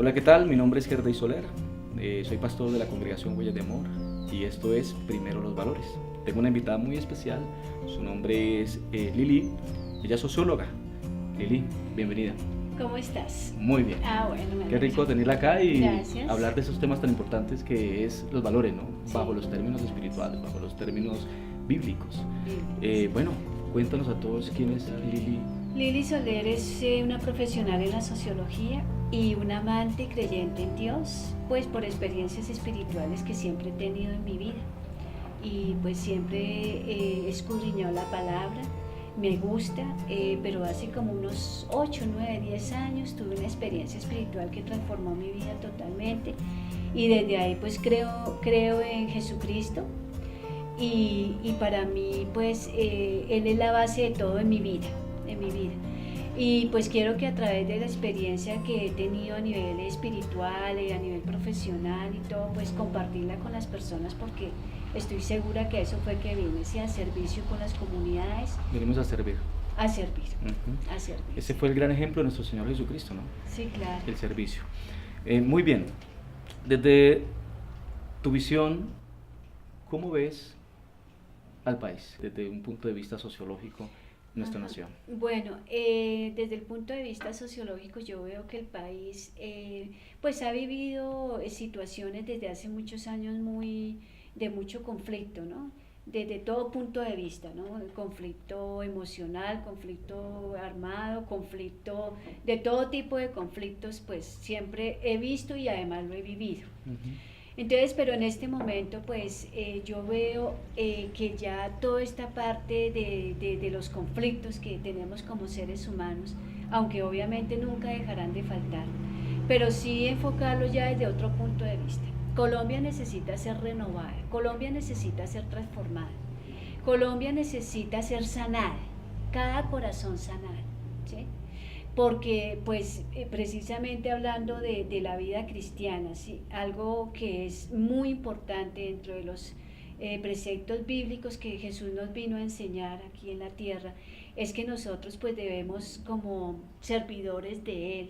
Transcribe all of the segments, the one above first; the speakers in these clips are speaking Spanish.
Hola, ¿qué tal? Mi nombre es Gerday Soler, soy pastor de la congregación Huellas de Amor y esto es Primero los Valores. Tengo una invitada muy especial, su nombre es Lili, ella es socióloga. Lili, bienvenida. ¿Cómo estás? Muy bien. Bueno, Qué rico tenerla acá y gracias. hablar de esos temas tan importantes que es los valores, ¿no? Sí. Bajo los términos espirituales, bajo los términos bíblicos. Bien. Bueno, cuéntanos a todos quién es Lili. Lili Soler es una profesional en la sociología y una amante creyente en Dios, pues por experiencias espirituales que siempre he tenido en mi vida. Y pues siempre he escudriñado la palabra, me gusta, pero hace como unos 8, 9, 10 años tuve una experiencia espiritual que transformó mi vida totalmente y desde ahí pues creo en Jesucristo y para mí pues Él es la base de todo en mi vida. Y pues quiero que a través de la experiencia que he tenido a nivel espiritual y a nivel profesional y todo, pues compartirla con las personas porque estoy segura que eso fue que vine, a servicio con las comunidades. Venimos a servir. A servir, Uh-huh. a servir. Ese fue el gran ejemplo de nuestro Señor Jesucristo, ¿no? Sí, claro. El servicio. Muy bien, desde tu visión, ¿cómo ves al país desde un punto de vista sociológico, nuestra nación? Bueno, desde el punto de vista sociológico yo veo que el país pues ha vivido situaciones desde hace muchos años de mucho conflicto, ¿no? Desde todo punto de vista, ¿no? Conflicto emocional, conflicto armado, conflicto, de todo tipo de conflictos, pues siempre he visto y además lo he vivido. Uh-huh. Entonces, pero en este momento pues yo veo que ya toda esta parte de los conflictos que tenemos como seres humanos, aunque obviamente nunca dejarán de faltar, pero sí enfocarlo ya desde otro punto de vista. Colombia necesita ser renovada, Colombia necesita ser transformada, Colombia necesita ser sanada, cada corazón sanado, ¿sí? Porque pues precisamente hablando de la vida cristiana, ¿sí? Algo que es muy importante dentro de los preceptos bíblicos que Jesús nos vino a enseñar aquí en la tierra, es que nosotros pues debemos como servidores de Él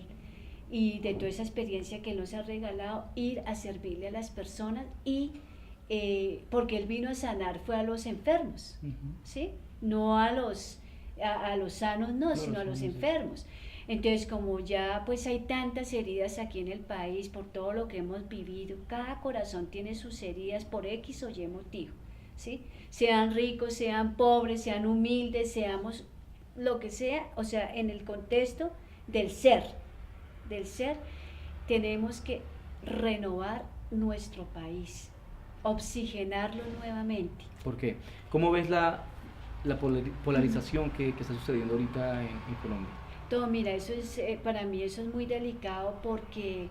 y de toda esa experiencia que Él nos ha regalado, ir a servirle a las personas y porque Él vino a sanar fue a los enfermos, Uh-huh. ¿sí? No a los sanos, no, sino a los enfermos. Entonces, como ya pues hay tantas heridas aquí en el país por todo lo que hemos vivido, cada corazón tiene sus heridas por X o Y motivo, ¿sí? Sean ricos, sean pobres, sean humildes, seamos lo que sea, o sea, en el contexto del ser, tenemos que renovar nuestro país, oxigenarlo nuevamente. ¿Por qué? ¿Cómo ves la polarización que está sucediendo ahorita en Colombia? Todo, mira, eso es, para mí eso es muy delicado porque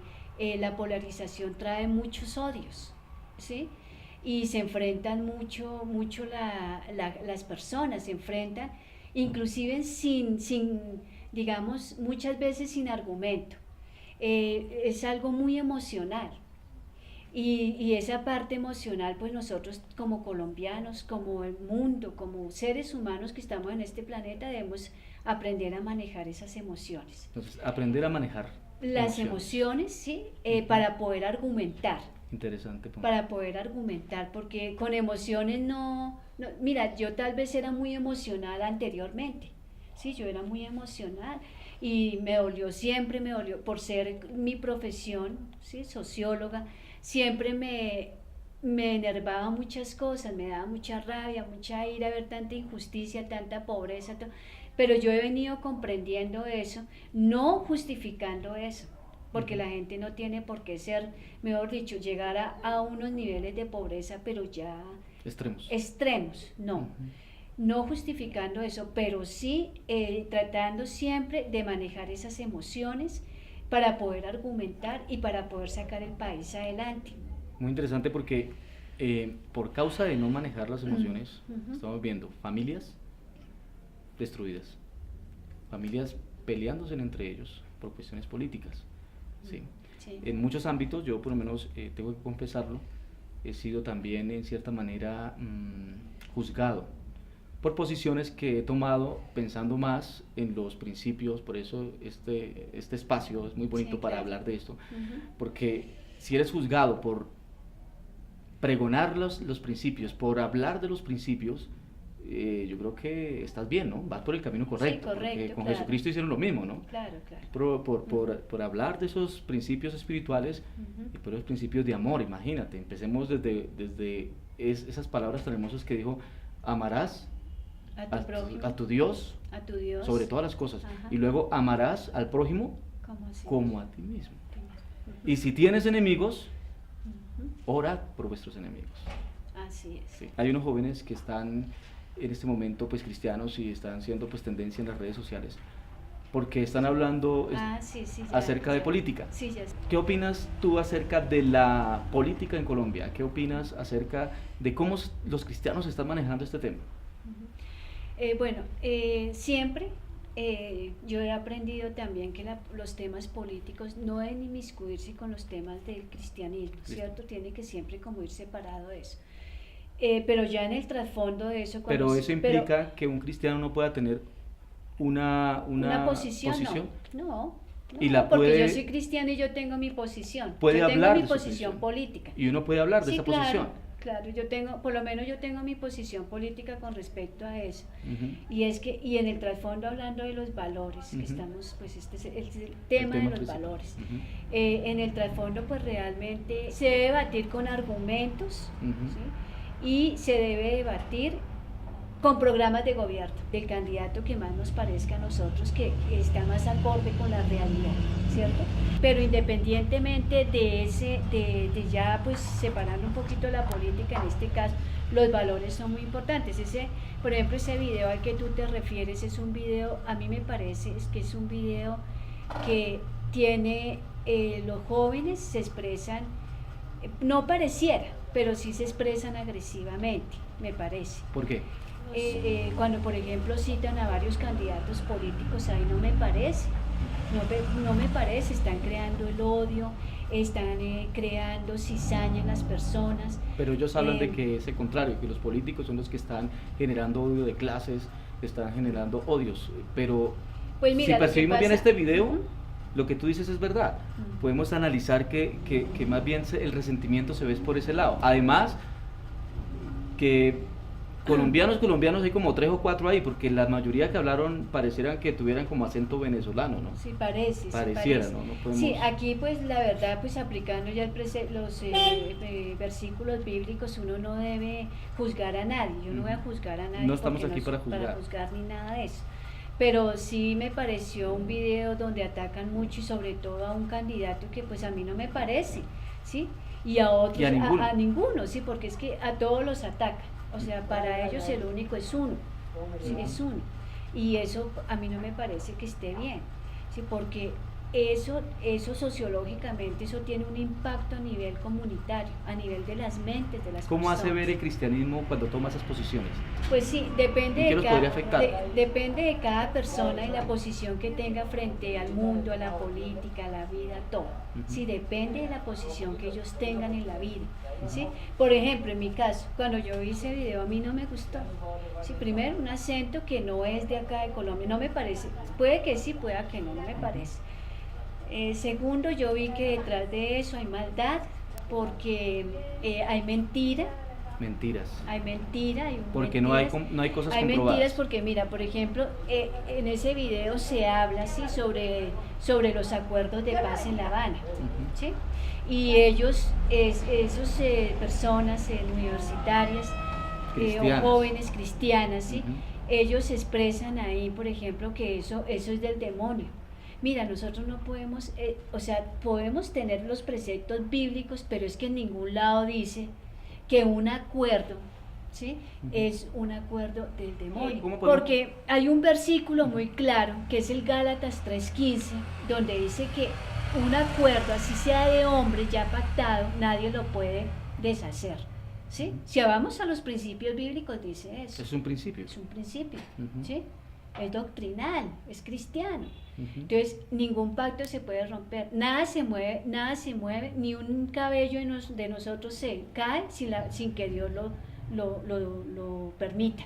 la polarización trae muchos odios, ¿sí? Y se enfrentan mucho las personas, se enfrentan inclusive digamos, muchas veces sin argumento. Es algo muy emocional. Y esa parte emocional, pues nosotros como colombianos, como el mundo, como seres humanos que estamos en este planeta, debemos aprender a manejar esas emociones. Entonces, aprender a manejar Las emociones, sí, para poder argumentar. Interesante punto. Para poder argumentar, porque con emociones mira, yo tal vez era muy emocional anteriormente, sí, yo era muy emocional y siempre me dolió, por ser mi profesión, sí, socióloga, siempre me enervaba muchas cosas, me daba mucha rabia, mucha ira ver tanta injusticia, tanta pobreza, pero yo he venido comprendiendo eso, no justificando eso, porque la gente no tiene por qué ser, mejor dicho, llegar a unos niveles de pobreza, pero ya extremos, no. No justificando eso, pero sí tratando siempre de manejar esas emociones para poder argumentar y para poder sacar el país adelante. Muy interesante porque por causa de no manejar las emociones, estamos viendo familias destruidas, familias peleándose entre ellos por cuestiones políticas. Sí. Sí. En muchos ámbitos, yo por lo menos tengo que confesarlo, he sido también en cierta manera juzgado por posiciones que he tomado pensando más en los principios. Por eso este espacio es muy bonito, Sí, para claro. hablar de esto, porque si eres juzgado por pregonar los principios, por hablar de los principios, yo creo que estás bien, ¿no? Vas por el camino correcto, correcto, porque con claro. Jesucristo hicieron lo mismo, ¿no? Claro, claro. Por hablar de esos principios espirituales y por esos principios de amor. Imagínate, empecemos desde esas palabras tan hermosas que dijo: amarás a tu Dios a tu Dios sobre todas las cosas, Ajá. y luego amarás al prójimo Así? como a ti mismo. Ujú. Y si tienes enemigos, Ujú. orad por vuestros enemigos. Así es. Sí. Hay unos jóvenes que están en este momento pues cristianos y están siendo pues tendencia en las redes sociales porque están hablando Sí, acerca de política. Sí, ya sé. ¿Qué opinas tú acerca de la política en Colombia? ¿Qué opinas acerca de cómo los cristianos están manejando este tema? Siempre yo he aprendido también que los temas políticos no deben inmiscuirse con los temas del cristianismo, ¿cierto? Tiene que siempre como ir separado de eso. Pero ya en el trasfondo de eso... Pero eso implica que un cristiano no pueda tener una posición. No, Y la porque puede, yo soy cristiano y yo tengo mi posición. Puede yo hablar tengo mi de su posición política. Y uno puede hablar de esa claro, posición. Claro, por lo menos yo tengo mi posición política con respecto a eso. Uh-huh. Y en el trasfondo, hablando de los valores, uh-huh, que estamos, pues este es el tema de los principal. valores. Uh-huh. En el trasfondo, pues realmente se debe debatir con argumentos, uh-huh, ¿sí? Y se debe debatir con programas de gobierno, del candidato que más nos parezca a nosotros que está más acorde con la realidad, ¿cierto? Pero independientemente de ya pues separando un poquito la política, en este caso, los valores son muy importantes. Por ejemplo, ese video al que tú te refieres es un video, a mí me parece que es un video que tiene, los jóvenes se expresan, no pareciera, pero sí se expresan agresivamente, me parece. ¿Por qué? Cuando por ejemplo citan a varios candidatos políticos, ahí no me parece, no me parece, están creando el odio, están creando cizaña en las personas. Pero ellos hablan de que es el contrario, que los políticos son los que están generando odio de clases, están generando odios, pero pues mira, si percibimos bien este video, uh-huh, lo que tú dices es verdad. Uh-huh. Podemos analizar que más bien el resentimiento se ve por ese lado. Además, que colombianos hay como 3 o 4 ahí, porque la mayoría que hablaron parecieran que tuvieran como acento venezolano, ¿no? Sí, pareciera, sí parece. ¿No? No podemos... Sí, aquí pues la verdad, pues aplicando ya los versículos bíblicos, uno no debe juzgar a nadie, yo no voy a juzgar a nadie. No estamos aquí para juzgar ni nada de eso. Pero sí me pareció un video donde atacan mucho y sobre todo a un candidato que pues a mí no me parece, ¿sí? Y a otros, ¿Y a ninguno, sí, porque es que a todos los atacan. O sea, para ellos el único es uno, ¿sí? Es uno. Y eso a mí no me parece que esté bien, ¿sí? Porque eso sociológicamente, eso tiene un impacto a nivel comunitario, a nivel de las mentes de las personas. ¿Cómo hace ver el cristianismo cuando toma esas posiciones? Pues sí, depende de cada persona y la posición que tenga frente al mundo, a la política, a la vida, todo. Uh-huh. Sí, depende de la posición que ellos tengan en la vida. ¿Sí? Por ejemplo, en mi caso, cuando yo vi ese video a mí no me gustó. ¿Sí? Primero, un acento que no es de acá de Colombia, no me parece, puede que sí, pueda que no me parece. Segundo, yo vi que detrás de eso hay maldad, porque hay mentira. Hay mentira. Porque mentiras, no hay cosas hay comprobadas. Mentiras porque, mira, por ejemplo, en ese video se habla así sobre los acuerdos de paz en La Habana, uh-huh, ¿sí? Y ellos, esos personas universitarias o jóvenes cristianas, ¿sí? Uh-huh. Ellos expresan ahí, por ejemplo, que eso es del demonio. Mira, nosotros no podemos, podemos tener los preceptos bíblicos, pero es que en ningún lado dice que un acuerdo, ¿sí? Uh-huh. Es un acuerdo del demonio. Porque hay un versículo muy claro, que es el Gálatas 3:15, donde dice que un acuerdo, así sea de hombre ya pactado, nadie lo puede deshacer, ¿sí? Si vamos a los principios bíblicos, dice eso. Es un principio. Es un principio, uh-huh, ¿sí? Es doctrinal, es cristiano. Uh-huh. Entonces, ningún pacto se puede romper, nada se mueve, ni un cabello de nosotros se cae sin que Dios lo permita.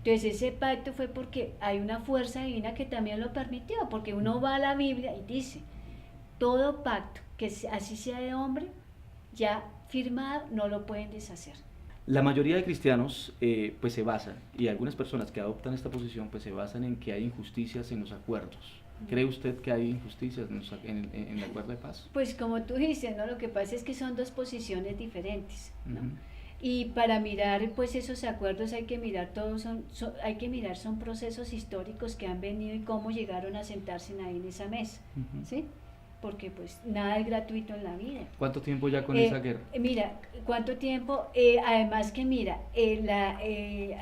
Entonces ese pacto fue porque hay una fuerza divina que también lo permitió, porque uno va a la Biblia y dice, todo pacto que así sea de hombre, ya firmado, no lo pueden deshacer. La mayoría de cristianos pues se basan, y algunas personas que adoptan esta posición pues se basan en que hay injusticias en los acuerdos. ¿Cree usted que hay injusticias en el acuerdo de paz? Pues como tú dices, ¿no? Lo que pasa es que son dos posiciones diferentes, ¿no? Uh-huh. Y para mirar pues esos acuerdos hay que mirar son procesos históricos que han venido y cómo llegaron a sentarse ahí en esa mesa, uh-huh. ¿Sí? Porque pues nada es gratuito en la vida. ¿Cuánto tiempo ya con esa guerra? Mira, ¿cuánto tiempo? Además que mira,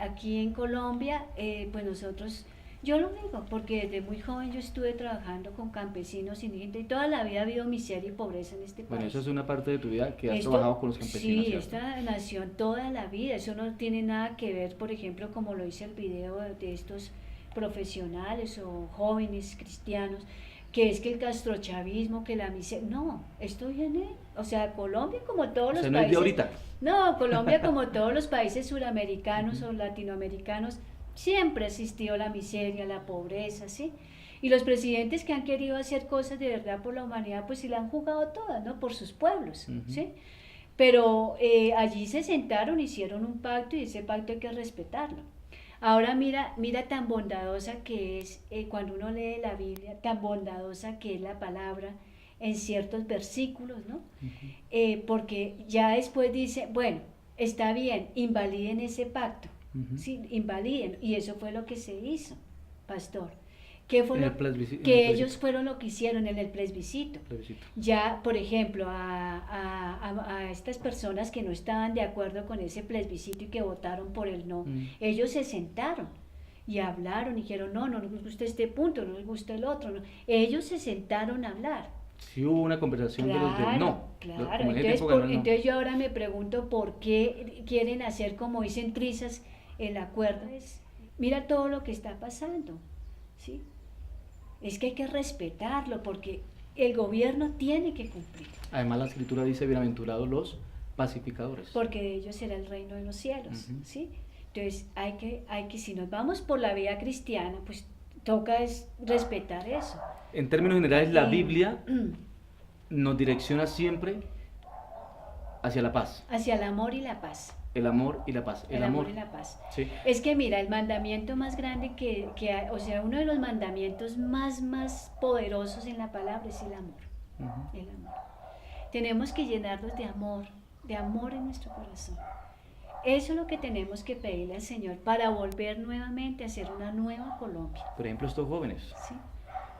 aquí en Colombia, pues nosotros, yo lo digo, porque desde muy joven yo estuve trabajando con campesinos indígenas y toda la vida ha habido miseria y pobreza en este país. Bueno, eso es una parte de tu vida que has trabajado con los campesinos. Sí, ¿cierto? Esta nación toda la vida, eso no tiene nada que ver, por ejemplo, como lo dice el video de estos profesionales o jóvenes cristianos, que es que el castrochavismo, que la miseria, no, esto viene, o sea, Colombia como todos los no países, es de ahorita. No, Colombia como todos los países suramericanos o latinoamericanos, siempre ha existido la miseria, la pobreza, ¿sí? Y los presidentes que han querido hacer cosas de verdad por la humanidad, pues sí la han jugado todas, ¿no? Por sus pueblos, ¿sí? Pero allí se sentaron, hicieron un pacto y ese pacto hay que respetarlo. Ahora mira tan bondadosa que es, cuando uno lee la Biblia, tan bondadosa que es la palabra en ciertos versículos, ¿no? Porque ya después dice, bueno, está bien, invaliden ese pacto, sí, invaliden, y eso fue lo que se hizo, pastor. ¿Qué fue que ellos fueron lo que hicieron en el plebiscito? Ya, por ejemplo, a estas personas que no estaban de acuerdo con ese plebiscito y que votaron por el no, ellos se sentaron y hablaron y dijeron, no nos gusta este punto, no nos gusta el otro. No. Ellos se sentaron a hablar. Sí hubo una conversación de los del no. Claro, entonces yo ahora me pregunto por qué quieren hacer, como dicen, trizas el acuerdo. Mira todo lo que está pasando, ¿sí? Es que hay que respetarlo porque el gobierno tiene que cumplir. Además la escritura dice, bienaventurados los pacificadores. Porque de ellos será el reino de los cielos, ¿sí? Entonces hay que, si nos vamos por la vía cristiana, pues toca es respetar eso. En términos generales, la Biblia nos direcciona siempre hacia la paz. Hacia el amor y la paz. El amor y la paz. El amor y la paz. Sí. Es que mira, el mandamiento más grande que hay, o sea, uno de los mandamientos más poderosos en la palabra es el amor. El amor. Tenemos que llenarnos de amor en nuestro corazón. Eso es lo que tenemos que pedirle al Señor para volver nuevamente a ser una nueva Colombia. Por ejemplo, estos jóvenes. Sí.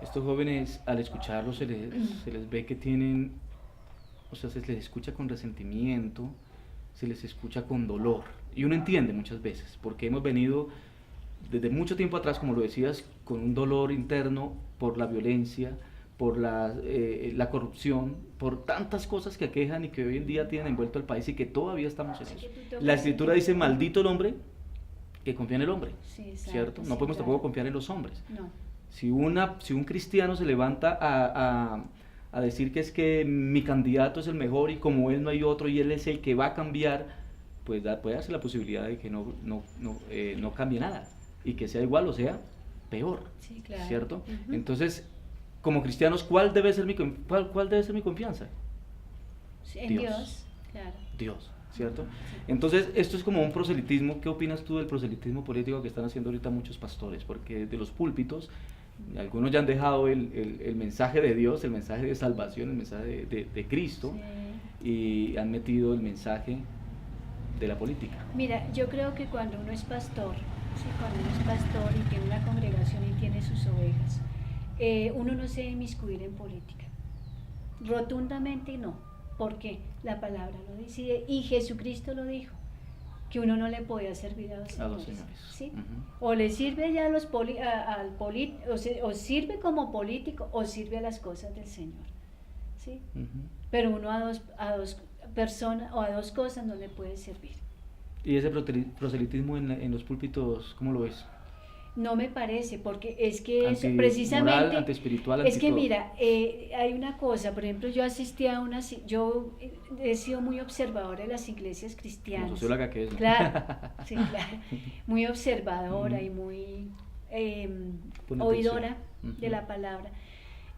Estos jóvenes, al escucharlos, se les ve que tienen, o sea, se les escucha con resentimiento, se les escucha con dolor, y uno entiende muchas veces, porque hemos venido desde mucho tiempo atrás, como lo decías, con un dolor interno por la violencia, por la corrupción, por tantas cosas que aquejan y que hoy en día tienen envuelto al país y que todavía estamos en eso. La escritura dice, maldito el hombre que confía en el hombre, sí, exacto, ¿cierto? No podemos tampoco confiar en los hombres. No. Si un cristiano se levanta a decir que es que mi candidato es el mejor y como él no hay otro y él es el que va a cambiar, pues puede darse la posibilidad de que no cambie nada y que sea igual o sea peor, sí, claro. ¿Cierto? Entonces, como cristianos, ¿cuál debe ser mi confianza? Sí, en Dios, claro. Dios, ¿cierto? Sí. Entonces, esto es como un proselitismo. ¿Qué opinas tú del proselitismo político que están haciendo ahorita muchos pastores? Porque desde los púlpitos algunos ya han dejado el mensaje de Dios, el mensaje de salvación, el mensaje de Cristo, sí, y han metido el mensaje de la política. Mira, yo creo que cuando uno es pastor, ¿sí? Cuando uno es pastor y tiene una congregación y tiene sus ovejas, uno no se debe inmiscuir en política. Rotundamente no. ¿Por qué? La palabra lo dice y Jesucristo lo dijo, que uno no le podía servir a los señores. ¿Sí? O le sirve ya a los o sirve como político o sirve a las cosas del Señor. ¿Sí? Pero uno a dos personas o a dos cosas no le puede servir. ¿Y ese proselitismo en los púlpitos, cómo lo ves? No me parece, porque es que eso, Antimoral, precisamente, antiespiritual, es que todo. mira, hay una cosa, por ejemplo, yo asistí a yo he sido muy observadora de las iglesias Como cristianas. socióloga que es, ¿no? Claro, sí, claro, muy observadora Ujú. y muy Pone oidora atención. de Ujú. la palabra.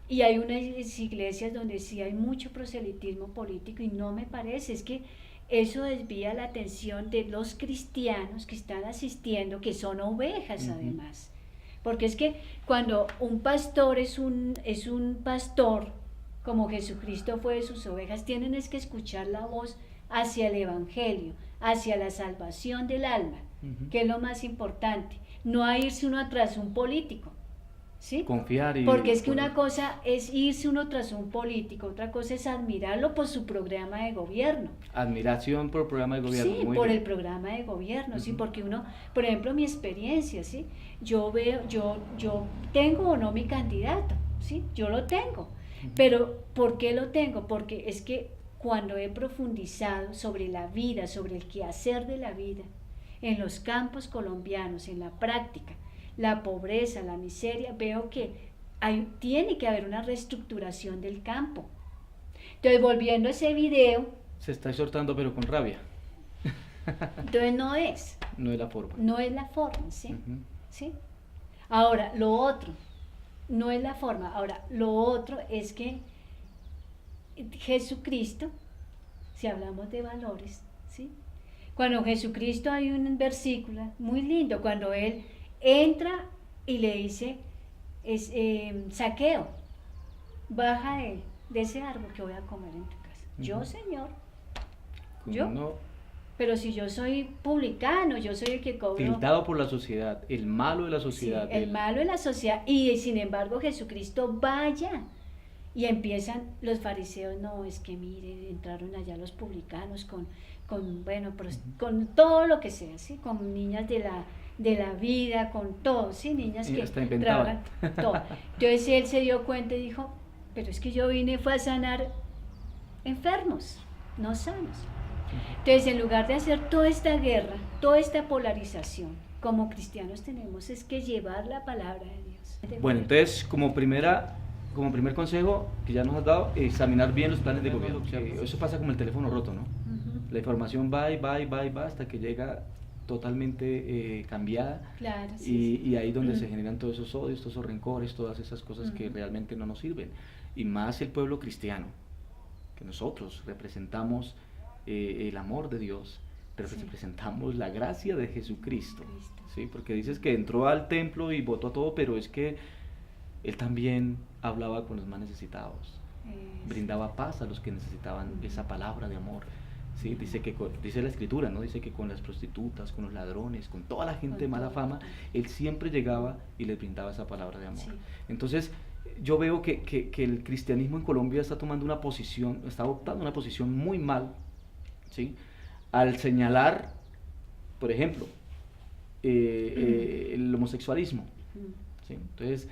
Y hay unas iglesias donde sí hay mucho proselitismo político y no me parece, es que eso desvía la atención de los cristianos que están asistiendo, que son ovejas Ujú. además. Porque es que cuando un pastor es un pastor, como Jesucristo fue de sus ovejas, tienen es que escuchar la voz hacia el Evangelio, hacia la salvación del alma, Ujú. que es lo más importante, no a irse uno tras un político. ¿Sí? Confiar y Porque es que poner una cosa es irse uno tras un político, otra cosa es admirarlo por su programa de gobierno. admiración por el programa de gobierno. Sí, Muy por bien. el programa de gobierno, sí, Ujú. porque uno, por ejemplo, mi experiencia, sí, yo tengo o no mi candidato, sí, yo lo tengo, pero ¿por qué lo tengo? Porque es que cuando he profundizado sobre la vida, sobre el quehacer de la vida, en los campos colombianos, en la práctica, la pobreza, la miseria, veo que tiene que haber una reestructuración del campo. Entonces, volviendo a ese video, Se está exhortando, pero con rabia. entonces no es. No es la forma. No es la forma, ¿sí? Ujú. ¿Sí? Ahora, lo otro, no es la forma. Ahora, lo otro es que Jesucristo, si hablamos de valores, ¿sí? Cuando Jesucristo hay un versículo muy lindo, cuando Él entra y le dice, Zaqueo, baja de ese árbol que voy a comer en tu casa. Yo, Ujú. Señor, Como yo. uno Pero si yo soy publicano, yo soy el que cobro. tildado por la sociedad, el malo de la Sí, sociedad. el malo de la sociedad. Y sin embargo Jesucristo vaya. Y empiezan los fariseos, no, es que mire, entraron allá los publicanos bueno, con todo lo que sea, ¿sí? Con niñas de la vida, con todo, ¿sí? Niñas que Hasta inventaban. trabajan, todo. Entonces él se dio cuenta y dijo, pero es que yo fue a sanar enfermos, no sanos. Entonces, en lugar de hacer toda esta guerra, toda esta polarización, como cristianos tenemos es que llevar la palabra de Dios. Bueno, entonces, como primer consejo que ya nos has dado, examinar bien los planes de gobierno. Eso pasa como el teléfono roto, ¿no? La información va y va y va y va hasta que llega totalmente cambiada. Claro, sí, Y ahí donde se generan todos esos odios, todos esos rencores, todas esas cosas que realmente no nos sirven. Y más el pueblo cristiano, que nosotros representamos el amor de Dios, representamos la gracia de Jesucristo, ¿sí? Porque dices que entró al templo y votó a todo, pero es que Él también hablaba con los más necesitados, brindaba paz a los que necesitaban esa palabra de amor. ¿Sí? Dice la escritura, ¿no? Dice que con las prostitutas, con los ladrones, con toda la gente de mala fama, Él siempre llegaba y les brindaba esa palabra de amor. Sí. Entonces, yo veo que el cristianismo en Colombia está tomando una posición, está adoptando una posición muy mal, ¿sí? Al señalar, por ejemplo, el homosexualismo, ¿sí? Entonces,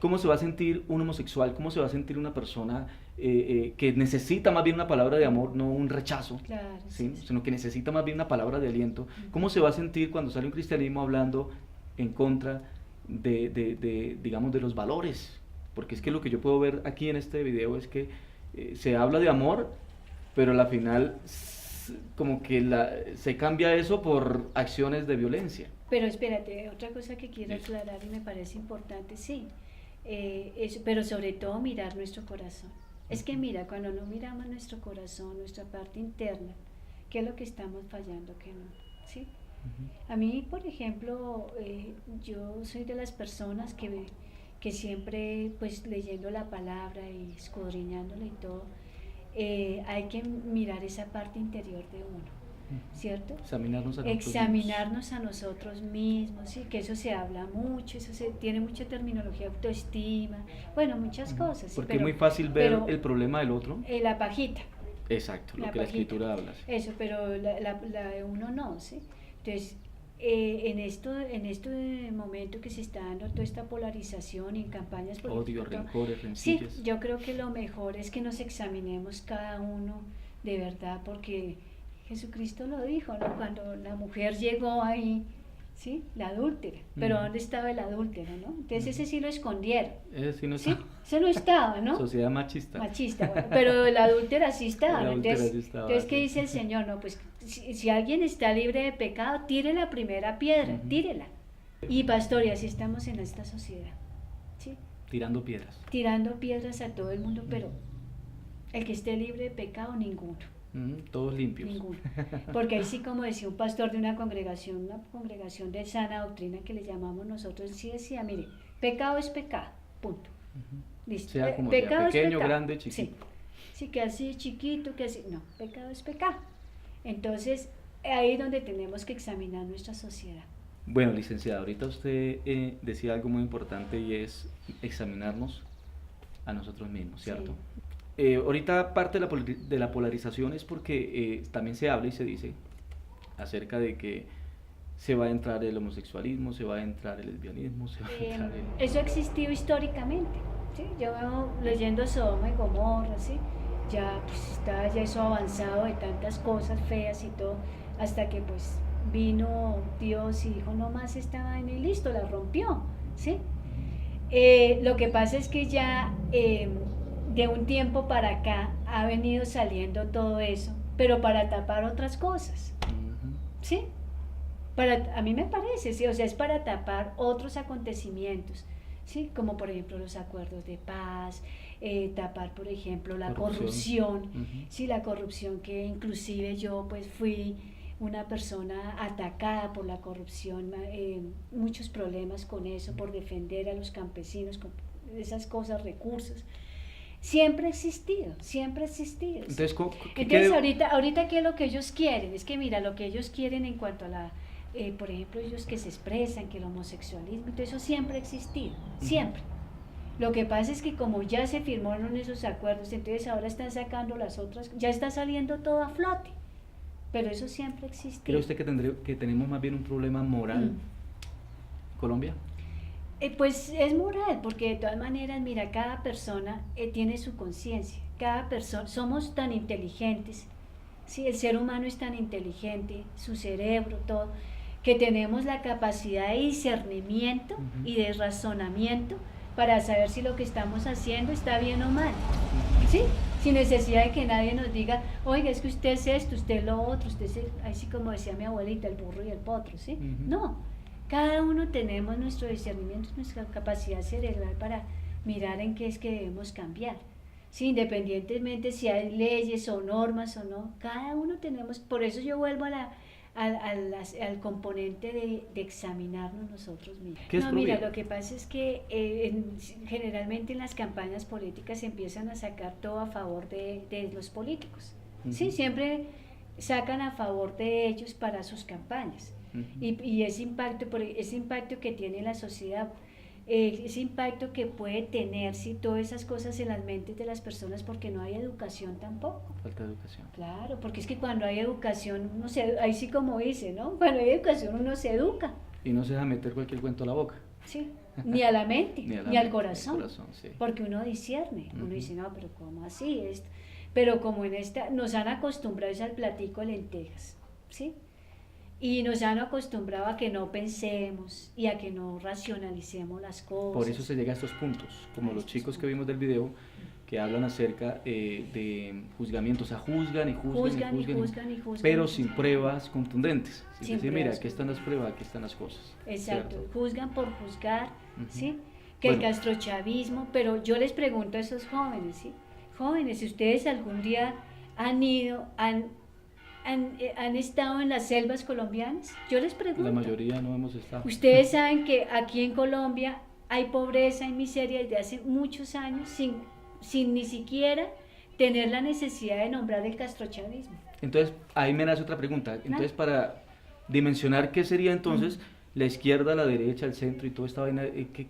¿cómo se va a sentir un homosexual? ¿Cómo se va a sentir una persona que necesita más bien una palabra de amor, no un rechazo, claro, ¿sí? Sino que necesita más bien una palabra de aliento? ¿Cómo se va a sentir cuando sale un cristianismo hablando en contra digamos, de los valores? Porque es que lo que yo puedo ver aquí en este video es que se habla de amor, pero al final como que se cambia eso por acciones de violencia. Pero espérate, otra cosa que quiero aclarar y me parece importante, sí, pero sobre todo mirar nuestro corazón. Es que mira, cuando no miramos nuestro corazón, nuestra parte interna, ¿qué es lo que estamos fallando? ¿Qué no? ¿Sí? A mí, por ejemplo, yo soy de las personas que siempre, pues leyendo la palabra y escudriñándola y todo, hay que mirar esa parte interior de uno, ¿cierto? Examinarnos a nosotros mismos, ¿sí? Que eso se habla mucho, tiene mucha terminología, autoestima, bueno, muchas cosas. Porque es muy fácil ver el problema del otro. La pajita. Exacto, lo que la escritura habla. Eso, pero la de uno no, ¿sí? Entonces, en este momento que se está dando toda esta polarización en campañas políticas, odio, rencores, rencillas. Sí, yo creo que lo mejor es que nos examinemos cada uno de verdad, porque Jesucristo lo dijo, ¿no? Cuando la mujer llegó ahí, ¿sí? La adúltera. Pero ¿dónde estaba el adúltero, no? Entonces ese sí lo escondieron. Ese sí no ¿Sí? estaba. Ese no estaba, ¿no? Sociedad machista. Machista, bueno, pero la adúltera sí estaba. La ¿no? adúltera Entonces, sí estaba, entonces, ¿qué sí. dice el Señor? No, pues si alguien está libre de pecado, tire la primera piedra, tírela. Y pastor, y así estamos en esta sociedad, ¿sí? Tirando piedras. Tirando piedras a todo el mundo, pero el que esté libre de pecado, ninguno. Todos limpios. Ninguno. Porque ahí sí, como decía un pastor de una congregación de sana doctrina que le llamamos nosotros, sí decía, mire, pecado es pecado, punto. Listo. Sea como Pecado sea, es pequeño, pecado. grande, chiquito. Sí. Sí, que así chiquito, que así, no, pecado es pecado. Entonces, ahí es donde tenemos que examinar nuestra sociedad. Bueno, licenciada, ahorita usted decía algo muy importante y es examinarnos a nosotros mismos, ¿cierto? Sí. Ahorita parte de la polarización es porque también se habla y se dice acerca de que se va a entrar el homosexualismo, se va a entrar el lesbianismo, se va a entrar el... Eso ha existido históricamente, ¿sí? Yo veo leyendo Sodoma y Gomorra, ¿sí? Ya pues, está ya eso avanzado de tantas cosas feas y todo, hasta que pues vino Dios y dijo, no más esta vaina y listo, la rompió, ¿sí? Lo que pasa es que ya de un tiempo para acá ha venido saliendo todo eso, pero para tapar otras cosas, ¿sí? A mí me parece, ¿sí? O sea, es para tapar otros acontecimientos, ¿sí? Como por ejemplo los acuerdos de paz, tapar por ejemplo la corrupción, ¿sí? La corrupción que inclusive yo pues fui una persona atacada por la corrupción, muchos problemas con eso, por defender a los campesinos, con esas cosas, recursos. Siempre ha existido, siempre ha existido. Entonces, ahorita ¿qué es lo que ellos quieren? Es que mira, lo que ellos quieren en cuanto a la, por ejemplo, ellos que se expresan, que el homosexualismo, todo eso siempre ha existido, siempre. Lo que pasa es que como ya se firmaron esos acuerdos, entonces ahora están sacando las otras, ya está saliendo todo a flote, pero eso siempre ha existido. ¿Cree usted que tenemos más bien un problema moral en Colombia? Pues es moral, porque de todas maneras, mira, cada persona tiene su conciencia, cada persona, somos tan inteligentes, ¿sí? El ser humano es tan inteligente, su cerebro, todo, que tenemos la capacidad de discernimiento y de razonamiento para saber si lo que estamos haciendo está bien o mal, ¿sí? Sin necesidad de que nadie nos diga, oiga, es que usted es esto, usted es lo otro, usted es, así como decía mi abuelita, el burro y el potro, ¿sí? No. Cada uno tenemos nuestro discernimiento, nuestra capacidad cerebral para mirar en qué es que debemos cambiar. Sí, independientemente si hay leyes o normas o no, cada uno tenemos, por eso yo vuelvo al componente de examinarnos nosotros mismos. No, mira, lo que pasa es que generalmente en las campañas políticas se empiezan a sacar todo a favor de los políticos. Sí, siempre sacan a favor de ellos para sus campañas. Y ese impacto que tiene la sociedad, ese impacto que puede tener todas esas cosas en las mentes de las personas, porque no hay educación tampoco. Falta de educación. Claro, porque es que cuando hay educación, ahí sí como dice, ¿no? Cuando hay educación uno se educa. Y no se deja meter cualquier cuento a la boca. Sí, ni a la mente, ni al corazón, sí. Porque uno discierne, uno dice, no, pero ¿cómo así esto? Pero como en esta, nos han acostumbrado al platico de lentejas, ¿sí? Y nos han acostumbrado a que no pensemos y a que no racionalicemos las cosas. Por eso se llega a estos puntos, como los chicos que vimos del video, que hablan acerca de juzgamientos, o sea, juzgan, pero sin pruebas contundentes. Es decir, mira, aquí están las pruebas, aquí están las cosas. Exacto, ¿cierto? Juzgan por juzgar, ¿sí? Que el castrochavismo, pero yo les pregunto a esos jóvenes, ¿sí? Jóvenes, si ustedes algún día han estado en las selvas colombianas, yo les pregunto. La mayoría no hemos estado. Ustedes saben que aquí en Colombia hay pobreza y miseria desde hace muchos años sin ni siquiera tener la necesidad de nombrar el castrochavismo. Entonces, ahí me nace otra pregunta. Entonces, para dimensionar qué sería entonces la izquierda, la derecha, el centro y toda esta vaina, ¿qué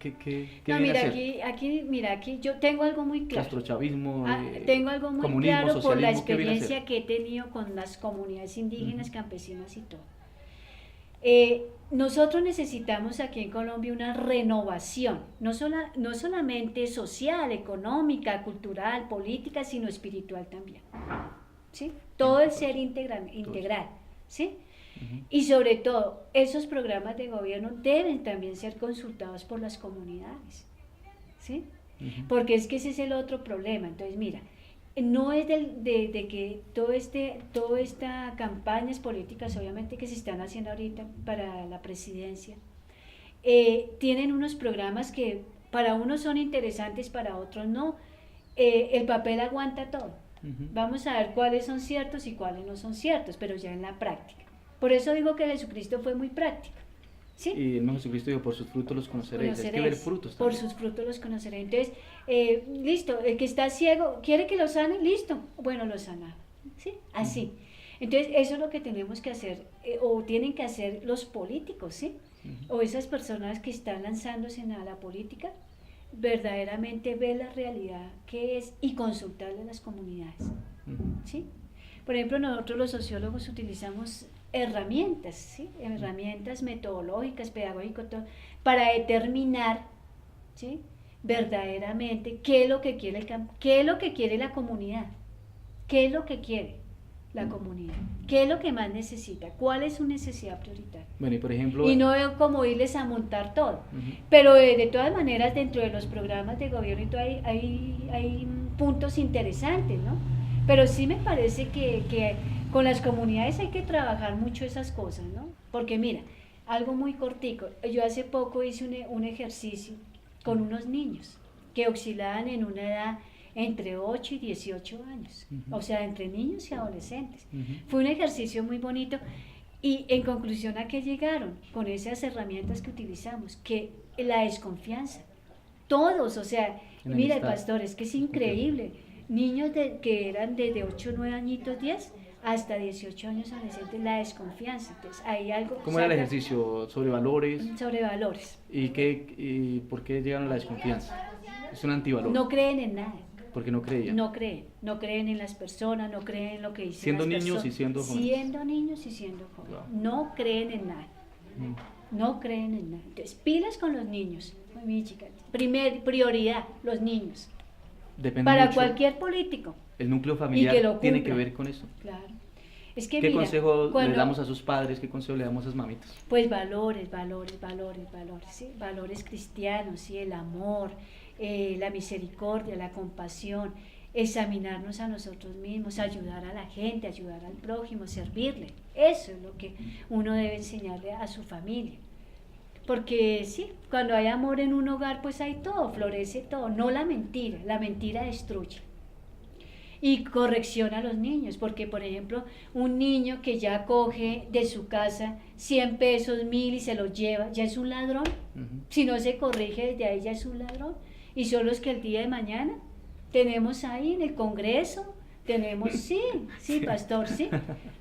no, viene mira, a ser? aquí yo tengo algo muy claro. Castrochavismo, tengo algo muy claro por la experiencia que he tenido con las comunidades indígenas, campesinas y todo. Nosotros necesitamos aquí en Colombia una renovación, no solamente social, económica, cultural, política, sino espiritual también, ¿sí? Todo el ser integral, ¿sí? Y sobre todo, esos programas de gobierno deben también ser consultados por las comunidades, ¿sí? Porque es que ese es el otro problema. Entonces, mira, no es de que toda esta campañas políticas, obviamente, que se están haciendo ahorita para la presidencia, tienen unos programas que para unos son interesantes, para otros no. El papel aguanta todo. Vamos a ver cuáles son ciertos y cuáles no son ciertos, pero ya en la práctica. Por eso digo que Jesucristo fue muy práctico. ¿Sí? Y el mismo Jesucristo dijo, por sus frutos los conoceréis. Hay que ver frutos también. Por sus frutos los conoceréis. Entonces, listo, el que está ciego, ¿quiere que lo sane? Listo, bueno, lo sana. ¿Sí? Así. Entonces, eso es lo que tenemos que hacer, o tienen que hacer los políticos, ¿sí? O esas personas que están lanzándose a la política, verdaderamente ver la realidad que es y consultarle a las comunidades. ¿Sí? Por ejemplo, nosotros los sociólogos utilizamos herramientas, ¿sí? Herramientas metodológicas, pedagógicas, para determinar, ¿sí? Verdaderamente qué es lo que quiere el campo, qué es lo que quiere la comunidad, qué es lo que quiere la comunidad, qué es lo que más necesita, cuál es su necesidad prioritaria. Bueno, y por ejemplo... Y no veo como irles a montar todo, pero de todas maneras dentro de los programas de gobierno y todo hay puntos interesantes, ¿no? Pero sí me parece que con las comunidades hay que trabajar mucho esas cosas, ¿no? Porque mira, algo muy cortico, yo hace poco hice un ejercicio con unos niños que oscilaban en una edad entre 8 y 18 años, o sea, entre niños y adolescentes. Fue un ejercicio muy bonito y en conclusión, ¿a qué llegaron? Con esas herramientas que utilizamos, que la desconfianza, todos, o sea, mira el pastor, es que es increíble, niños que eran desde 8, 9 añitos, 10, hasta 18 años adolescentes, la desconfianza. Entonces, hay algo... ¿Cómo era el ejercicio? ¿Sobre valores? Sobre valores. ¿Y por qué llegaron a la desconfianza? Es un antivalor. No creen en nada. Porque no creían. No creen en las personas, no creen en lo que dicen siendo las niños personas. y siendo jóvenes. Siendo niños y siendo jóvenes. Wow. No creen en nada. No creen en nada. Entonces, pilas con los niños. Mi chica. Prioridad, los niños. Depende para mucho. Cualquier político. El núcleo familiar tiene que ver con eso. Claro. Es que, ¿Qué mira, consejo le damos a sus padres? ¿Qué consejo le damos a sus mamitas? Pues valores, ¿sí? Valores cristianos, ¿sí? El amor, la misericordia, la compasión, examinarnos a nosotros mismos, ayudar a la gente, ayudar al prójimo, servirle. Eso es lo que uno debe enseñarle a su familia. Porque sí, cuando hay amor en un hogar, pues hay todo, florece todo, no la mentira destruye. Y corrección a los niños, porque por ejemplo, un niño que ya coge de su casa 100 pesos, 1000 y se los lleva, ya es un ladrón. Si no se corrige desde ahí, ya es un ladrón. Y son los que el día de mañana tenemos ahí en el Congreso, tenemos, sí, pastor, sí,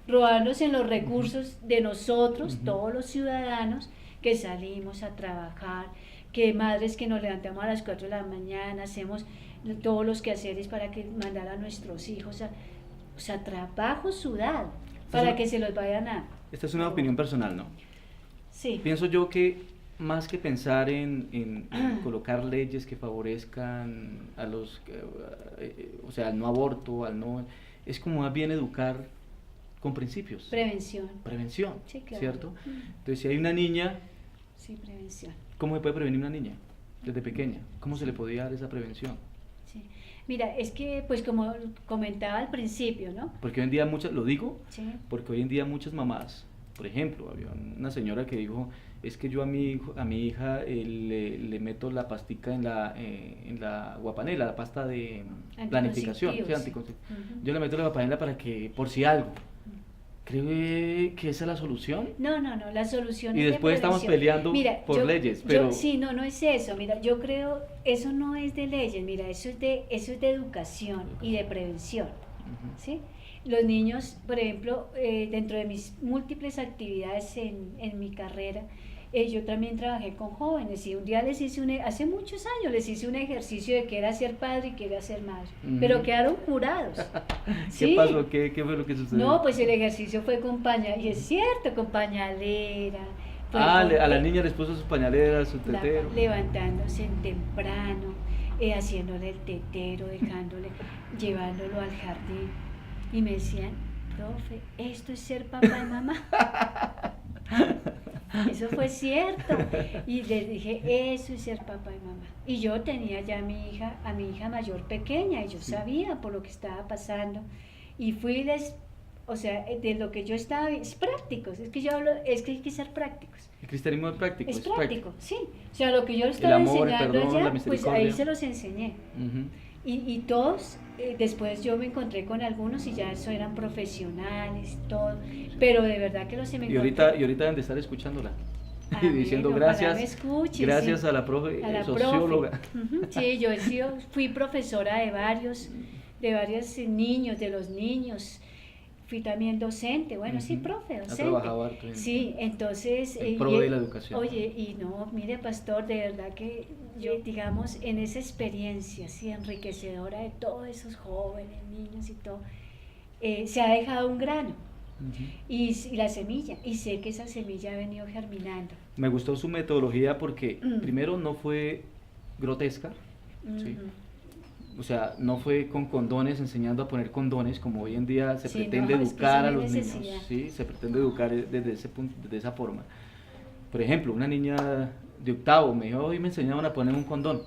robándose en los recursos de nosotros, todos los ciudadanos que salimos a trabajar, que madres que nos levantamos a las 4 de la mañana, hacemos todos los quehaceres para que mandar a nuestros hijos o sea, trabajo sudado para que se los vayan a... Esta es una opinión personal, ¿no? Sí. Pienso yo que más que pensar en colocar leyes que favorezcan a los, o sea, al no aborto, al no, es como más bien educar con principios. Prevención, sí, claro. ¿Cierto? Entonces, si hay una niña... Sí, prevención. ¿Cómo se puede prevenir una niña desde pequeña? ¿Cómo se le podría dar esa prevención? Sí. Mira, es que, pues como comentaba al principio, ¿no? Porque hoy en día lo digo, sí. Porque hoy en día muchas mamás, por ejemplo, había una señora que dijo, es que yo a mi hija le meto la pastica en la guapanela, la pasta de planificación, ¿sí? Yo le meto la guapanela para que, por si algo. ¿Cree que esa es la solución? No, la solución y es después estamos peleando por leyes, pero... sí, no es eso, mira, yo creo, eso no es de leyes, mira, eso es de educación y de prevención, ¿sí? Los niños, por ejemplo, dentro de mis múltiples actividades en mi carrera, yo también trabajé con jóvenes y un día les hice hace muchos años les hice un ejercicio de qué era ser padre y qué era ser madre, pero quedaron curados. ¿Qué pasó? ¿Qué fue lo que sucedió? No, pues el ejercicio fue y es cierto, con pañalera. A la niña les puso sus pañaleras, su tetero. Levantándose temprano, haciéndole el tetero, llevándolo al jardín. Y me decían, profe, esto es ser papá y mamá. Eso fue cierto. Y les dije, eso es ser papá y mamá. Y yo tenía ya a mi hija mayor pequeña, y yo sabía por lo que estaba pasando. Y fui o sea, de lo que yo estaba, es prácticos, es que yo hablo, es que hay que ser prácticos. El cristianismo es práctico. Es práctico, sí. O sea, lo que yo estaba amor, enseñando el perdón, allá, pues ahí se los enseñé. Uh-huh. Y todos, después yo me encontré con algunos y ya eso eran profesionales, todo, pero de verdad que los se me encontré. Y ahorita deben de estar escuchándola y Amén, diciendo ojalá gracias, me escuche, gracias sí, a la profe, a la socióloga. profe. Uh-huh. Sí, yo fui profesora de varios niños, de los niños. Fui también docente, bueno, sí, profe, docente. Ha trabajado harto sí, entonces... en pro de la educación. Oye, y no, mire, pastor, de verdad que yo, digamos, en esa experiencia así enriquecedora de todos esos jóvenes, niños y todo, se ha dejado un grano y la semilla, y sé que esa semilla ha venido germinando. Me gustó su metodología porque primero no fue grotesca, ¿sí? O sea, no fue con condones, enseñando a poner condones, como hoy en día se pretende educar a los niños, ¿sí? Se pretende educar desde ese punto, desde esa forma. Por ejemplo, una niña de octavo me dijo, hoy me enseñaron a poner un condón.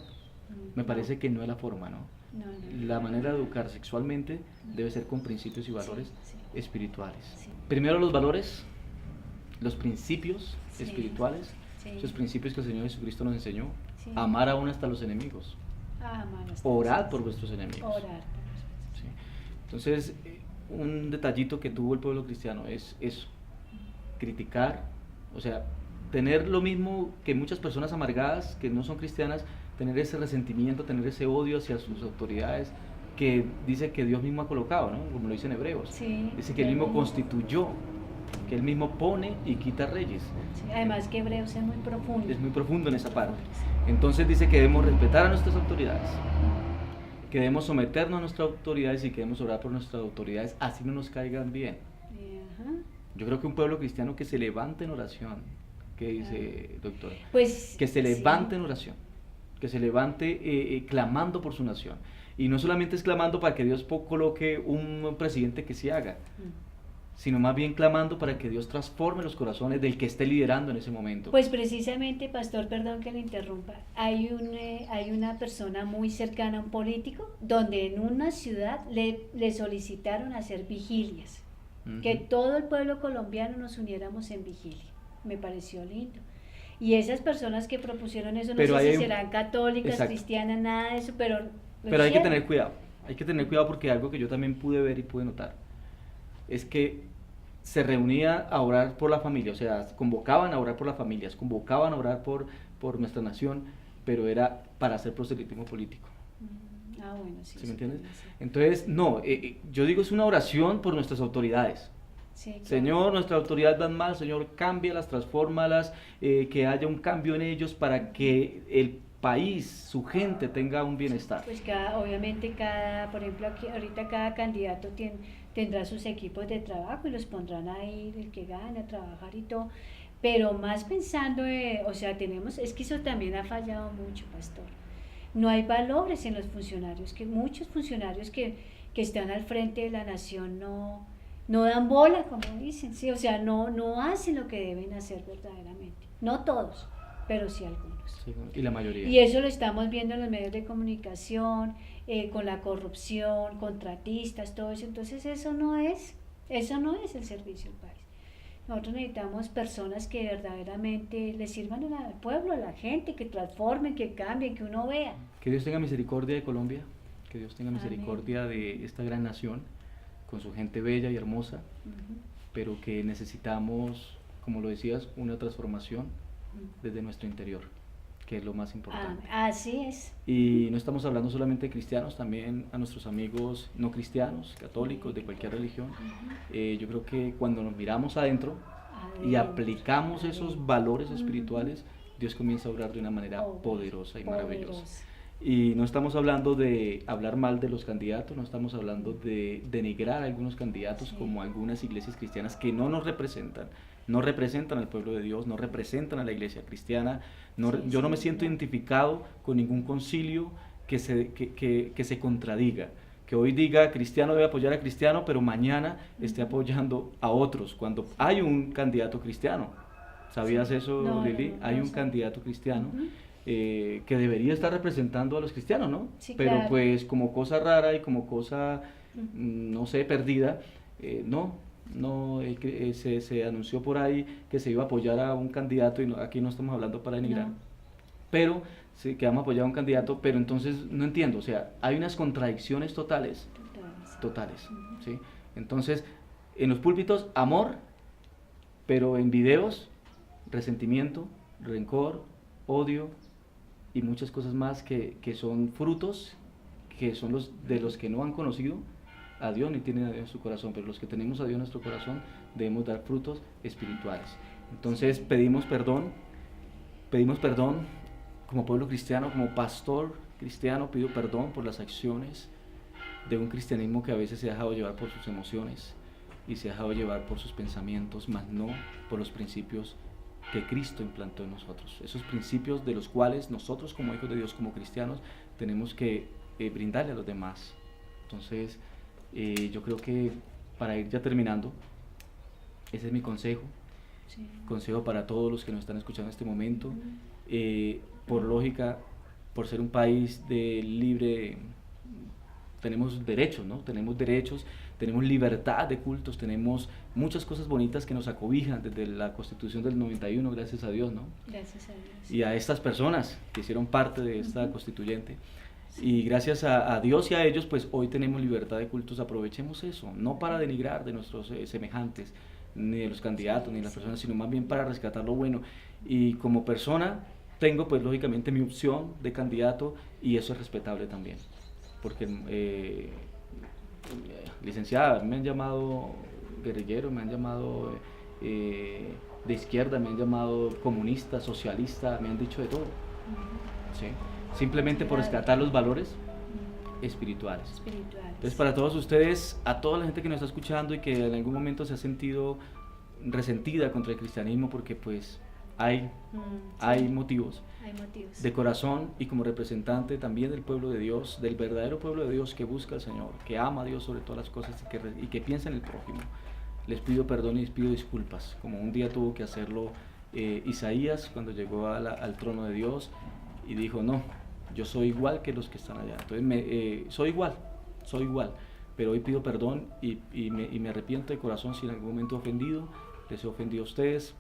Me parece que no es la forma, ¿no? La manera de educar sexualmente debe ser con principios y valores espirituales. Primero los valores, los principios espirituales, esos principios que el Señor Jesucristo nos enseñó, amar aún hasta los enemigos. Orad por vuestros enemigos. Sí. Entonces, un detallito que tuvo el pueblo cristiano es eso, criticar, o sea, tener lo mismo que muchas personas amargadas, que no son cristianas, tener ese resentimiento, tener ese odio hacia sus autoridades, que dice que Dios mismo ha colocado, ¿no? Como lo dice en Hebreos. Sí, dice que Él mismo constituyó, que Él mismo pone y quita reyes. Sí, además que Hebreos es muy profundo. Es muy profundo en esa parte. Entonces dice que debemos respetar a nuestras autoridades, que debemos someternos a nuestras autoridades y que debemos orar por nuestras autoridades, así no nos caigan bien. Yo creo que un pueblo cristiano que se levante en oración, ¿qué dice, doctora? Pues, que se levante en oración, que se levante clamando por su nación. Y no solamente es clamando para que Dios coloque un presidente que se haga, sino más bien clamando para que Dios transforme los corazones del que esté liderando en ese momento. Pues precisamente, pastor, perdón que le interrumpa, hay una persona muy cercana a un político donde en una ciudad le solicitaron hacer vigilias, que todo el pueblo colombiano nos uniéramos en vigilia. Me pareció lindo. Y esas personas que propusieron eso, no sé si serán católicas, cristianas, nada de eso, pero hay que tener cuidado porque algo que yo también pude ver y pude notar es que se reunía a orar por la familia, o sea, convocaban a orar por las familias, convocaban a orar por nuestra nación, pero era para hacer proselitismo político. Bueno, sí. ¿Sí me entiendes? Entonces, no, yo digo es una oración por nuestras autoridades. Sí, claro. Señor, nuestras autoridades van mal, Señor, cámbialas, transfórmalas, que haya un cambio en ellos para que el país, su gente tenga un bienestar. Pues obviamente por ejemplo, ahorita cada candidato tendrá sus equipos de trabajo y los pondrán ahí, el que gane a trabajar y todo, pero más pensando, o sea, es que eso también ha fallado mucho, pastor. No hay valores en los funcionarios, que muchos funcionarios que están al frente de la nación no dan bola, como dicen, sí, o sea, no hacen lo que deben hacer verdaderamente. No todos, pero sí algunos. Sí, y la mayoría. Y eso lo estamos viendo en los medios de comunicación, con la corrupción, contratistas, todo eso. Entonces eso no es el servicio al país. Nosotros necesitamos personas que verdaderamente le sirvan al pueblo, a la gente, que transformen, que cambien, que uno vea. Que Dios tenga misericordia de Colombia, que Dios tenga misericordia de esta gran nación, con su gente bella y hermosa, pero que necesitamos, como lo decías, una transformación desde nuestro interior, que es lo más importante. Así es. Y no estamos hablando solamente de cristianos, también a nuestros amigos no cristianos, católicos, de cualquier religión. Yo creo que cuando nos miramos adentro y aplicamos esos valores espirituales, Dios comienza a obrar de una manera poderosa y maravillosa. Y no estamos hablando de hablar mal de los candidatos, no estamos hablando de denigrar a algunos candidatos como algunas iglesias cristianas que no nos representan. No representan al pueblo de Dios, no representan a la iglesia cristiana. Yo no me siento identificado con ningún concilio que se contradiga, que hoy diga cristiano debe apoyar a cristiano, pero mañana esté apoyando a otros, cuando hay un candidato cristiano. ¿Sabías eso, No, Lili? no, no, Hay no un sé. candidato cristiano Ujú. que debería estar representando a los cristianos, ¿no? Sí, Pero claro. pues como cosa rara y como cosa, Ujú. no sé, perdida, se anunció por ahí que se iba a apoyar a un candidato y aquí no estamos hablando para denigrar, No. pero sí, que vamos a apoyar a un candidato, pero entonces no entiendo, o sea, hay unas contradicciones totales, Totales. Ujú. ¿sí? Entonces, en los púlpitos, amor, pero en videos, resentimiento, rencor, odio y muchas cosas más que son frutos, que son los de los que no han conocido a Dios ni tienen a Dios en su corazón, pero los que tenemos a Dios en nuestro corazón debemos dar frutos espirituales. Entonces pedimos perdón como pueblo cristiano, como pastor cristiano, pido perdón por las acciones de un cristianismo que a veces se ha dejado llevar por sus emociones y se ha dejado llevar por sus pensamientos, mas no por los principios que Cristo implantó en nosotros. Esos principios de los cuales nosotros como hijos de Dios, como cristianos, tenemos que brindarle a los demás. Entonces, yo creo que para ir ya terminando, ese es mi consejo. Sí. Consejo para todos los que nos están escuchando en este momento. Ujú. Por lógica, por ser un país de libre, tenemos derechos, ¿no? Tenemos derechos, tenemos libertad de cultos, tenemos muchas cosas bonitas que nos acobijan desde la Constitución del 91, gracias a Dios, ¿no? Gracias a Dios. Y a estas personas que hicieron parte de esta Ujú. constituyente. Y gracias a Dios y a ellos, pues hoy tenemos libertad de cultos, aprovechemos eso, no para denigrar de nuestros semejantes, ni de los candidatos, ni de las personas, sino más bien para rescatar lo bueno. Y como persona, tengo pues lógicamente mi opción de candidato y eso es respetable también, porque licenciada, me han llamado guerrillero, me han llamado de izquierda, me han llamado comunista, socialista, me han dicho de todo, Ujú. ¿sí? Simplemente por rescatar los valores Ujú. espirituales. Espirituales. Entonces, para todos ustedes, a toda la gente que nos está escuchando y que en algún momento se ha sentido resentida contra el cristianismo, porque pues hay Sí. motivos, Hay motivos. de corazón y como representante también del pueblo de Dios, del verdadero pueblo de Dios que busca al Señor, que ama a Dios sobre todas las cosas y que piensa en el prójimo. Les pido perdón y les pido disculpas, como un día tuvo que hacerlo Isaías cuando llegó al trono de Dios y dijo, no, yo soy igual que los que están allá. Entonces, soy igual, pero hoy pido perdón y me arrepiento de corazón si en algún momento he ofendido, les he ofendido a ustedes,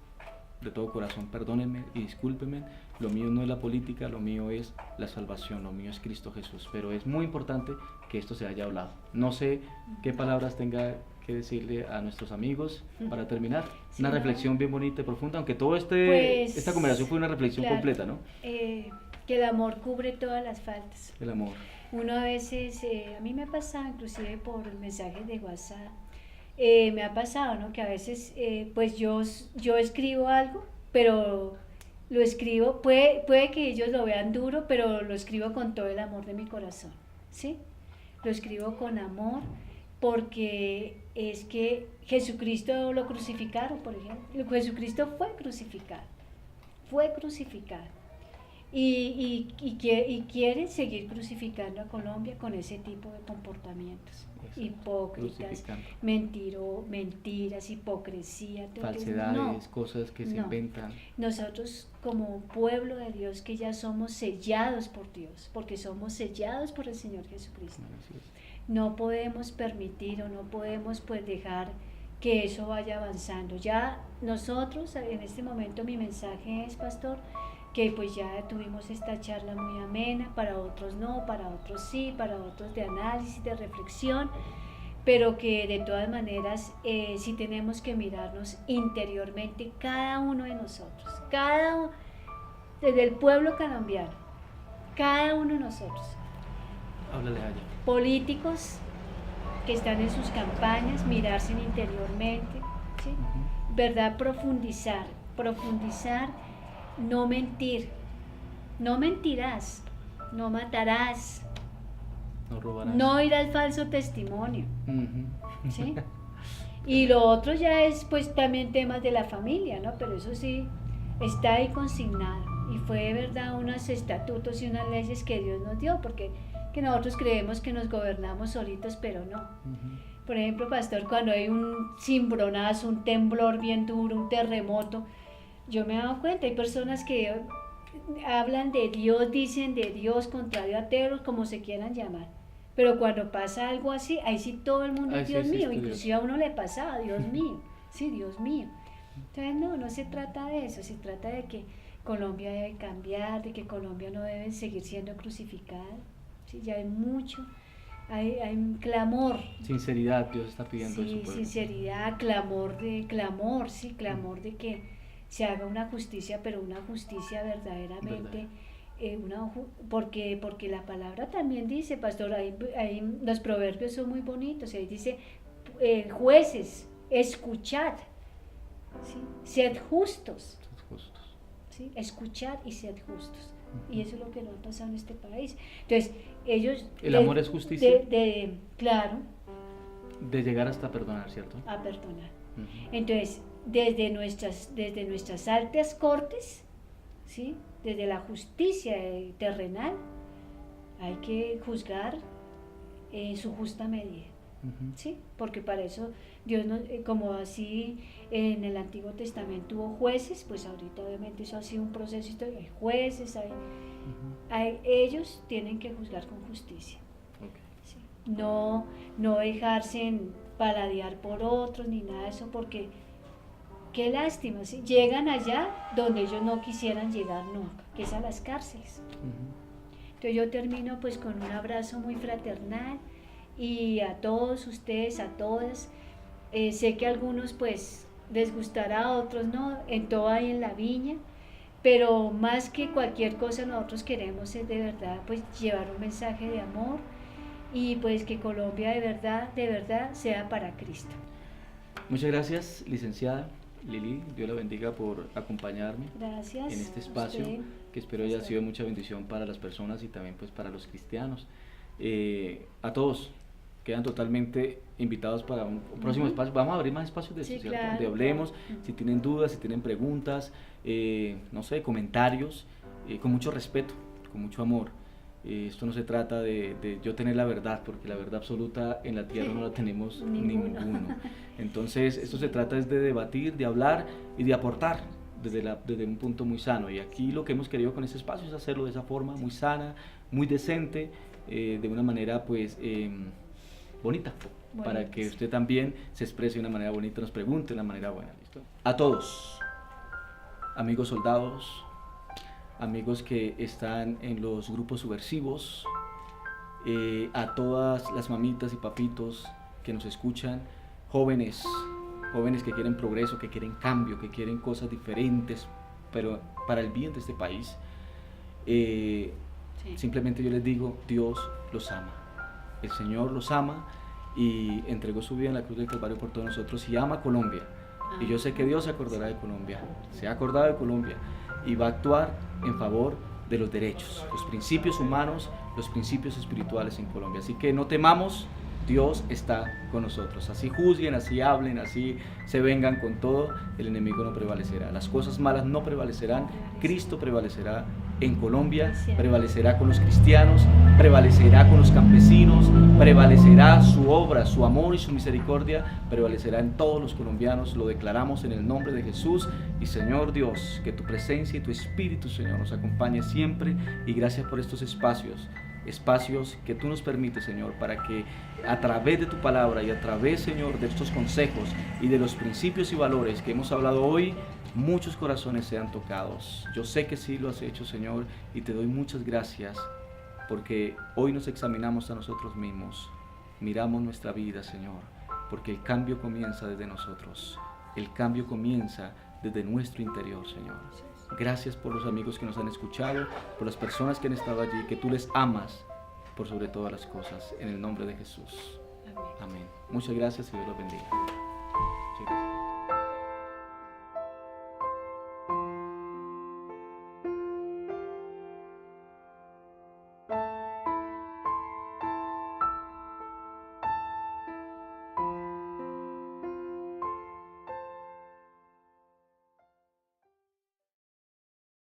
de todo corazón, perdónenme y discúlpenme. Lo mío no es la política, lo mío es la salvación, lo mío es Cristo Jesús, pero es muy importante que esto se haya hablado. No sé qué palabras tenga que decirle a nuestros amigos para terminar. Sí, Una no. reflexión bien bonita y profunda, aunque todo Pues, esta conversación fue una reflexión claro, completa, ¿no? Que el amor cubre todas las faltas. El amor. Uno a veces, a mí me ha pasado inclusive por mensajes de WhatsApp, me ha pasado, ¿no? Que a veces, pues yo escribo algo, pero lo escribo, puede que ellos lo vean duro, pero lo escribo con todo el amor de mi corazón, ¿sí? Lo escribo con amor, porque es que Jesucristo lo crucificaron, por ejemplo. Jesucristo fue crucificado. Y quiere seguir crucificando a Colombia con ese tipo de comportamientos. Exacto. Hipócritas, Crucificando. mentiras, hipocresía, todo eso. Falsedades, No, cosas que se no. inventan. Nosotros como pueblo de Dios que ya somos sellados por Dios, porque somos sellados por el Señor Jesucristo, Así es. no podemos permitir o no podemos pues dejar que eso vaya avanzando. Ya nosotros, en este momento mi mensaje es, pastor, que pues ya tuvimos esta charla muy amena, para otros no, para otros sí, para otros de análisis, de reflexión, pero que de todas maneras sí tenemos que mirarnos interiormente cada uno de nosotros, desde el pueblo colombiano, cada uno de nosotros. Háblale a ella. Políticos que están en sus campañas, mirarse interiormente, ¿sí? Ujú. ¿Verdad? Profundizar, no mentir, no mentirás, no matarás, No robarás. no ir al falso testimonio, Ujú. ¿sí? Y lo otro ya es pues también temas de la familia, ¿no? Pero eso sí está ahí consignado y fue de verdad unos estatutos y unas leyes que Dios nos dio, porque que nosotros creemos que nos gobernamos solitos, pero no. Por ejemplo, pastor, cuando hay un cimbronazo, un temblor bien duro, un terremoto, yo me he dado cuenta, hay personas que hablan de Dios, dicen de Dios, contrario a ateos, como se quieran llamar. Pero cuando pasa algo así, ahí sí todo el mundo es Dios mío, inclusive a uno le pasaba, Dios mío, sí, Dios mío. Entonces no se trata de eso, se trata de que Colombia debe cambiar, de que Colombia no debe seguir siendo crucificada, ¿sí? Ya hay mucho, hay un clamor. Sinceridad, Dios está pidiendo sí, eso. Sí, sinceridad, clamor de que se haga una justicia, pero una justicia verdaderamente... porque la palabra también dice, pastor, ahí los proverbios son muy bonitos, ahí dice, jueces, escuchad, ¿sí? Sed justos, ¿sí? Escuchad y sed justos, y eso es lo que nos ha pasado en este país. Entonces, ellos... El amor es justicia. Claro. De llegar hasta perdonar, ¿cierto? A perdonar. Entonces, desde nuestras altas cortes, ¿sí? Desde la justicia terrenal, hay que juzgar en su justa medida, ¿sí? Porque para eso Dios, como así en el Antiguo Testamento hubo jueces, pues ahorita obviamente eso ha sido un proceso histórico, hay jueces, ellos tienen que juzgar con justicia, ¿sí? No dejarse paladear por otros ni nada de eso, porque qué lástima, ¿sí? Llegan allá donde ellos no quisieran llegar nunca, que es a las cárceles. Entonces yo termino pues con un abrazo muy fraternal, y a todos ustedes, a todas, sé que a algunos pues les gustará, a otros no, en todo hay en la viña, pero más que cualquier cosa nosotros queremos es de verdad pues llevar un mensaje de amor, y pues que Colombia de verdad sea para Cristo. Muchas gracias, licenciada Lili, Dios la bendiga por acompañarme. Gracias en este espacio, que espero haya sido mucha bendición para las personas y también pues para los cristianos. A todos quedan totalmente invitados para un próximo espacio. Vamos a abrir más espacios de eso, claro, donde hablemos, si tienen dudas, si tienen preguntas, no sé, comentarios, con mucho respeto, con mucho amor. Esto no se trata de yo tener la verdad, porque la verdad absoluta en la tierra no la tenemos ninguno. Entonces esto se trata es de debatir, de hablar y de aportar desde un punto muy sano, y aquí lo que hemos querido con este espacio es hacerlo de esa forma muy sana, muy decente, de una manera pues bonita, para que usted también se exprese de una manera bonita, nos pregunte de una manera buena. ¿Listo? A todos, amigos soldados, amigos que están en los grupos subversivos, a todas las mamitas y papitos que nos escuchan, jóvenes que quieren progreso, que quieren cambio, que quieren cosas diferentes, pero para el bien de este país, simplemente yo les digo, Dios los ama, el Señor los ama y entregó su vida en la cruz del Calvario por todos nosotros, y ama a Colombia, y yo sé que Dios se acordará de Colombia, se ha acordado de Colombia y va a actuar en favor de los derechos, los principios humanos, los principios espirituales en Colombia. Así que no temamos, Dios está con nosotros. Así juzguen, así hablen, así se vengan con todo, el enemigo no prevalecerá. Las cosas malas no prevalecerán, Cristo prevalecerá en Colombia, prevalecerá con los cristianos, prevalecerá con los campesinos, prevalecerá su obra, su amor y su misericordia, prevalecerá en todos los colombianos. Lo declaramos en el nombre de Jesús. Y Señor Dios, que tu presencia y tu Espíritu, Señor, nos acompañe siempre, y gracias por estos espacios que tú nos permites, Señor, para que a través de tu palabra y a través, Señor, de estos consejos y de los principios y valores que hemos hablado hoy, muchos corazones sean tocados. Yo sé que sí lo has hecho, Señor, y te doy muchas gracias, porque hoy nos examinamos a nosotros mismos, miramos nuestra vida, Señor, porque el cambio comienza desde nosotros, el cambio comienza desde nuestro interior, Señor. Gracias por los amigos que nos han escuchado, por las personas que han estado allí, que tú les amas por sobre todas las cosas, en el nombre de Jesús. Amén. Muchas gracias y Dios los bendiga. Muchas gracias.